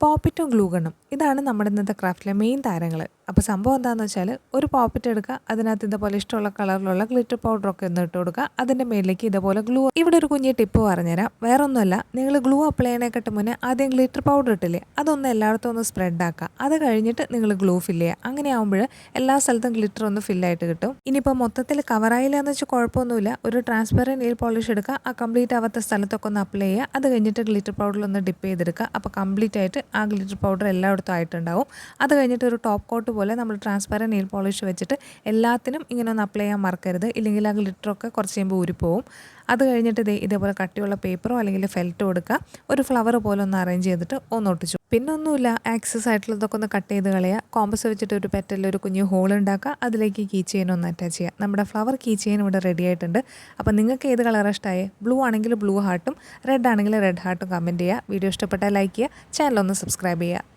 പോപ്പിറ്റും glue ഗണ്ണും ഇതാണ് നമ്മുടെ ഇന്നത്തെ ക്രാഫ്റ്റിലെ മെയിൻ താരങ്ങൾ. അപ്പോൾ സംഭവം എന്താണെന്ന് വെച്ചാൽ ഒരു പോപ്പിറ്റ് എടുക്കുക, അതിനകത്ത് ഇതുപോലെ ഇഷ്ടമുള്ള കളറിലുള്ള ഗ്ലിറ്റർ പൗഡറൊക്കെ ഒന്ന് ഇട്ട് കൊടുക്കുക, അതിൻ്റെ മേലേക്ക് ഇതുപോലെ ഗ്ലൂ. ഇവിടെ ഒരു കുഞ്ഞ് ടിപ്പ് പറഞ്ഞുതരാം. വേറൊന്നുമല്ല, നിങ്ങൾ ഗ്ലൂ അപ്ലൈ ചെയ്യണേക്കെട്ട് മുന്നേ ആദ്യം ഗ്ലിറ്റർ പൗഡർ ഇട്ടില്ലേ, അതൊന്ന് എല്ലായിടത്തും ഒന്ന് സ്പ്രെഡ് ആക്കുക. അത് കഴിഞ്ഞിട്ട് നിങ്ങൾ ഗ്ലൂ ഫില്ല് ചെയ്യുക. അങ്ങനെ ആകുമ്പോൾ എല്ലാ സ്ഥലത്തും ഗ്ലിറ്റർ ഒന്ന് ഫില്ലായിട്ട് കിട്ടും. ഇനിയിപ്പോൾ മൊത്തത്തിൽ കവറായില്ല എന്ന് വെച്ചാൽ കുഴപ്പമൊന്നുമില്ല, ഒരു ട്രാൻസ്പെറൻറ്റ് നെയിൽ പോളിഷ് എടുക്കുക, ആ കംപ്ലീറ്റ് ആവാത്ത സ്ഥലത്തൊക്കെ ഒന്ന് അപ്ലൈ ചെയ്യുക. അത് കഴിഞ്ഞിട്ട് ഗ്ലിറ്റർ പൗഡറിലൊന്ന് ഡിപ്പ് ചെയ്തെടുക്കുക. അപ്പോൾ കംപ്ലീറ്റ് ആയിട്ട് ആ ഗ്ലിറ്റർ പൗഡർ എല്ലായിടത്തും ആയിട്ടുണ്ടാവും. അത് കഴിഞ്ഞിട്ട് ഒരു ടോപ്പ് കോട്ട് പോലെ നമ്മൾ ട്രാൻസ്പെറൻറ്റ് നെയിൽ പോളിഷ് വെച്ചിട്ട് എല്ലാത്തിനും ഇങ്ങനെ ഒന്ന് അപ്ലൈ ചെയ്യാൻ മറക്കരുത്, ഇല്ലെങ്കിൽ ആ ഗ്ലിറ്ററൊക്കെ കുറച്ച് കഴിയുമ്പോൾ ഊരിപ്പോവും. അത് കഴിഞ്ഞിട്ട് ഇതേപോലെ കട്ടിയുള്ള പേപ്പറോ അല്ലെങ്കിൽ ഫെൽറ്റോ കൊടുക്കുക, ഒരു ഫ്ലവർ പോലെ ഒന്ന് അറേഞ്ച് ചെയ്തിട്ട് ഒന്ന് ഒട്ടിച്ചു. പിന്നെ ഒന്നുമില്ല, ആക്സസ് ആയിട്ടുള്ളതൊക്കെ ഒന്ന് കട്ട് ചെയ്ത് കളയുക. കോമ്പസ് വെച്ചിട്ട് ഒരു പെറ്റലിൽ ഒരു കുഞ്ഞു ഹോൾ ഉണ്ടാക്കുക, അതിലേക്ക് കീ ചെയിൻ ഒന്ന് അറ്റാച്ച് ചെയ്യുക. നമ്മുടെ ഫ്ലവർ കീ ചെയിൻ ഇവിടെ റെഡി ആയിട്ടുണ്ട്. അപ്പോൾ നിങ്ങൾക്ക് ഏത് കളർ ഇഷ്ടമായി? ബ്ലൂ ആണെങ്കിൽ ബ്ലൂ ഹാർട്ടും, റെഡ് ആണെങ്കിൽ റെഡ് ഹാർട്ടും കമൻറ്റ് ചെയ്യുക. വീഡിയോ ഇഷ്ടപ്പെട്ടാൽ ലൈക്ക് ചെയ്യുക, ചാനൽ ഒന്ന് സബ്സ്ക്രൈബ് ചെയ്യുക.